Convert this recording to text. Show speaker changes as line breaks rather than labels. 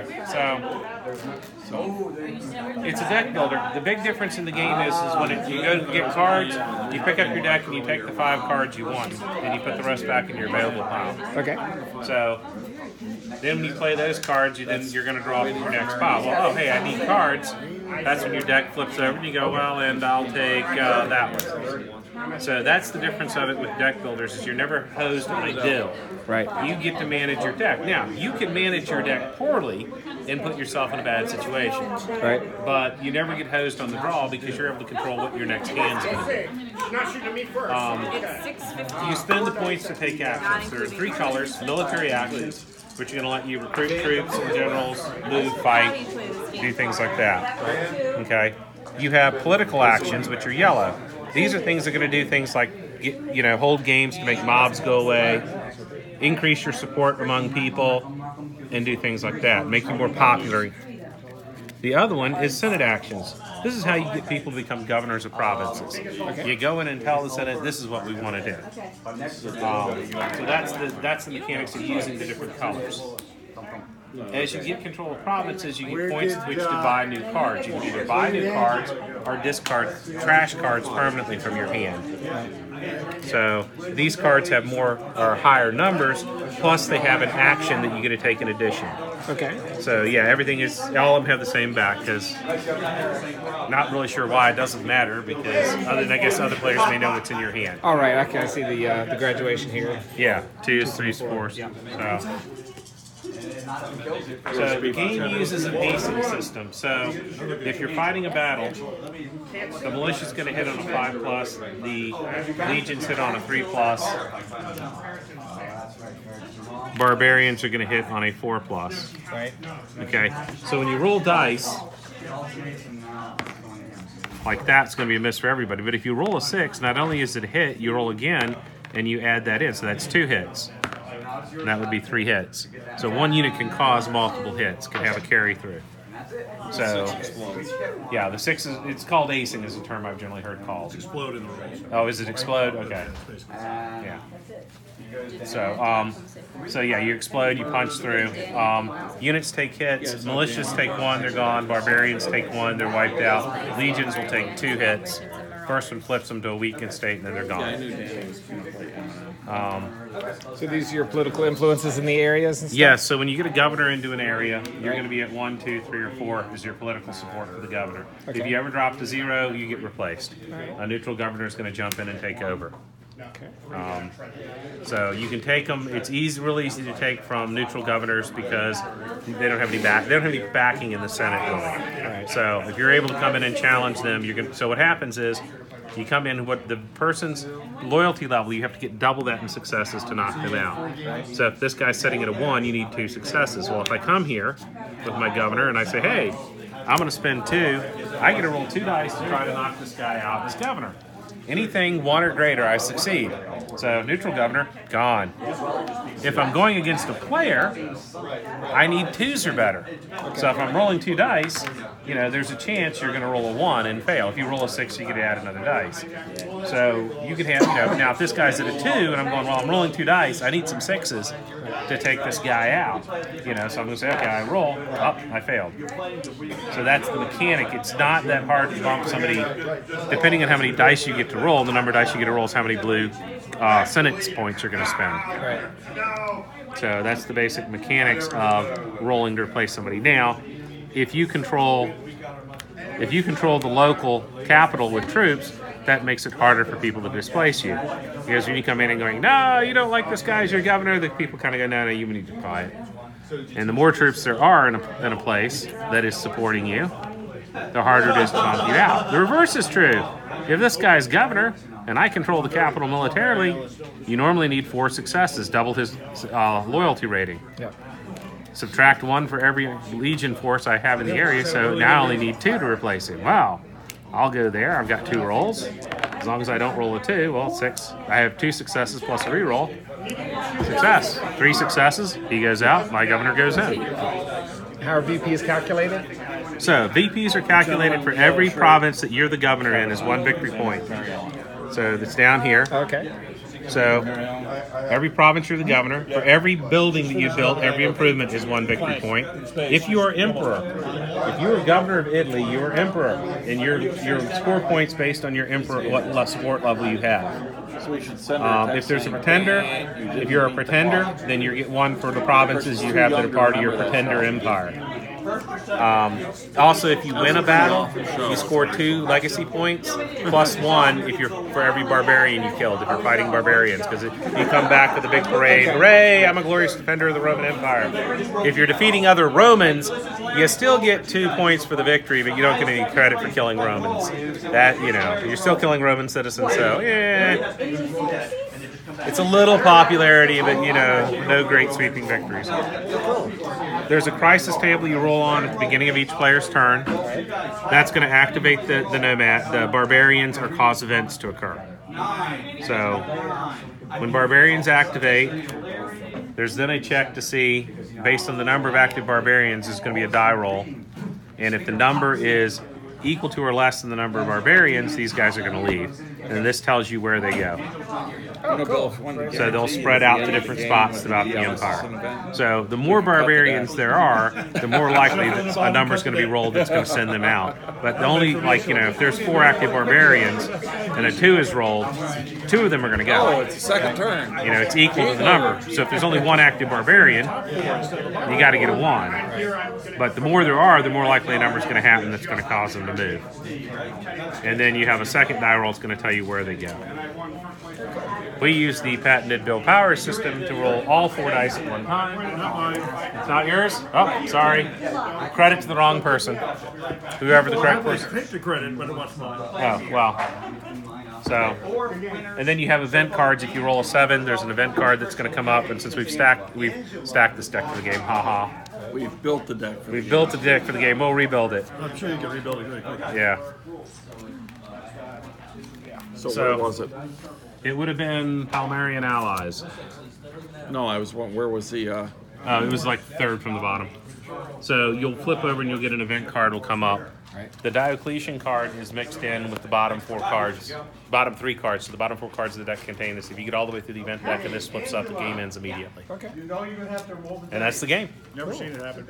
right, so it's a deck builder. The big difference in the game is when you go to get cards, you pick up your deck and you take the 5 cards you want, and you put the rest back in your available pile.
Okay.
So then when you play those cards, you're going to draw from your next pile. Well, oh, hey, I need cards. That's when your deck flips over and you go, well, and I'll take that one. So that's the difference of it with deck builders, is you're never hosed on a deal.
Right.
You get to manage your deck. Now, you can manage your deck poorly and put yourself in a bad situation.
Right.
But you never get hosed on the draw because you're able to control what your next hand's going to be. You spend the points to take actions. There are 3 colors: military actions, which are going to let you recruit troops and generals, move, fight, do things like that. Okay. You have political actions, which are yellow. These are things that are going to do things like, hold games to make mobs go away, increase your support among people, and do things like that, make you more popular. The other one is Senate actions. This is how you get people to become governors of provinces. Okay. You go in and tell the Senate, this is what we want to do. So that's the mechanics of using the different colors. As you get control of provinces, you get points with which to buy new cards. You can either buy new cards or discard trash cards permanently from your hand. So these cards have more or higher numbers, plus they have an action that you get to take in addition.
Okay.
So yeah, everything is, all of them have the same back, because not really sure why it doesn't matter, because other than I guess other players may know what's in your hand.
All right, okay, I see the graduation here.
Yeah, 2s, 3s, 4s. Yeah. So the game uses an acing system. So if you're fighting a battle, the militia's going to hit on a 5+, the legions hit on a 3+, barbarians are going to hit on a 4+.
Right.
Okay. So when you roll dice, like that's going to be a miss for everybody. But if you roll a 6, not only is it a hit, you roll again and you add that in. So that's 2 hits. And that would be 3 hits. So one unit can cause multiple hits, can have a carry through. So, yeah, the 6 is, it's called acing is a term I've generally heard called.
Explode in the rules.
Oh, is it explode? Okay. Yeah. So yeah, you explode, you punch through. Units take hits, militias take 1, they're gone. Barbarians take 1, they're wiped out. Legions will take 2 hits. First one flips them to a weakened state, and then they're gone.
So these are your political influences in the areas and stuff?
Yes, so when you get a governor into an area, you're going to be at 1, 2, 3, or 4 is your political support for the governor. Okay. If you ever drop to 0, you get replaced. A neutral governor is going to jump in and take over.
Okay.
So you can take them. It's really easy to take from neutral governors because they don't have any backing in the Senate really.
Right.
So if you're able to come in and challenge them, so what happens is you come in, what the person's loyalty level, you have to get double that in successes to knock them out. So if this guy's setting at a 1, you need 2 successes. Well, if I come here with my governor and I say, hey, I'm going to spend 2, I get to roll 2 dice to try to knock this guy out as governor. Anything 1 or greater, I succeed. So neutral governor, gone. If I'm going against a player, I need 2s or better. So if I'm rolling 2 dice, there's a chance you're going to roll a 1 and fail. If you roll a 6, you get to add another dice. So you could have, now if this guy's at a 2 and I'm going, well, I'm rolling 2 dice, I need some 6s to take this guy out. So I'm going to say, okay, I roll, I failed. So that's the mechanic. It's not that hard to bump somebody, depending on how many dice you get to roll. The number of dice you get to roll is how many blue Senate points you're going to spend.
Right.
So that's the basic mechanics of rolling to replace somebody. Now, if you control the local capital with troops, that makes it harder for people to displace you. Because when you come in and going, no, you don't like this guy as your governor, the people kind of go, no, you need to buy it. And the more troops there are in a place that is supporting you, the harder it is to bump you out. The reverse is true. If this guy's governor and I control the capital militarily, you normally need 4 successes, double his loyalty rating.
Yep.
Subtract 1 for every legion force I have in the area, so now I only need 2 to replace him. Wow, I'll go there. I've got 2 rolls. As long as I don't roll a 2, well, 6. I have 2 successes plus a reroll. Success. 3 successes. He goes out. My governor goes in.
How are VPs calculated?
So VPs are calculated for every province that you're the governor in as 1 victory point. So it's down here.
Okay.
So every province you're the governor. For every building that you built, every improvement is 1 victory point. If you are emperor, if you are governor of Italy, you are emperor, and your score points based on your emperor, what sport level you have.
So we should send
If there's a pretender, if you're a pretender, then you get 1 for the provinces you have that are part of your pretender empire. Also, if you win a battle, you score 2 legacy points plus 1 if you're for every barbarian you killed. If you're fighting barbarians, because you come back with a big parade, hooray! I'm a glorious defender of the Roman Empire. If you're defeating other Romans, you still get 2 points for the victory, but you don't get any credit for killing Romans. That you're still killing Roman citizens, so it's a little popularity, but no great sweeping victories. There's a crisis table you roll on at the beginning of each player's turn. That's going to activate the barbarians or cause events to occur. So when barbarians activate, there's then a check to see, based on the number of active barbarians, is going to be a die roll. And if the number is equal to or less than the number of barbarians, these guys are going to leave. And this tells you where they go.
Oh, cool.
So they'll spread out to different spots throughout the empire. So the more barbarians there are, the more likely that a number is going to be rolled that's going to send them out. But the only, if there's 4 active barbarians and a 2 is rolled, 2 of them are going to go.
Oh, it's the second turn.
It's equal to the number. So if there's only 1 active barbarian, you got to get a 1. But the more there are, the more likely a number is going to happen that's going to cause them to move. And then you have a second die roll that's going to tell you where they go. We use the patented Bill Powers system to roll all 4 dice at one time. It's not yours? Oh, sorry. Credit to the wrong person. Whoever the correct person.
Take the credit, but it was mine.
Oh, well. So, and then you have event cards. If you roll a 7, there's an event card that's going to come up. And since we've stacked this deck for the game, haha.
We've built the deck for
We've built the deck for the game. We'll rebuild it.
I'm sure you can rebuild it really quickly.
Yeah.
So where was it?
It would have been Palmarian Allies.
No, where was the...
It was like 3rd from the bottom. So you'll flip over and you'll get an event card will come up. The Diocletian card is mixed in with the bottom 4 cards, bottom 3 cards. So the bottom 4 cards of the deck contain this. If you get all the way through the event deck and this flips up, the game ends immediately.
Okay.
And that's the game.
Never seen it happen.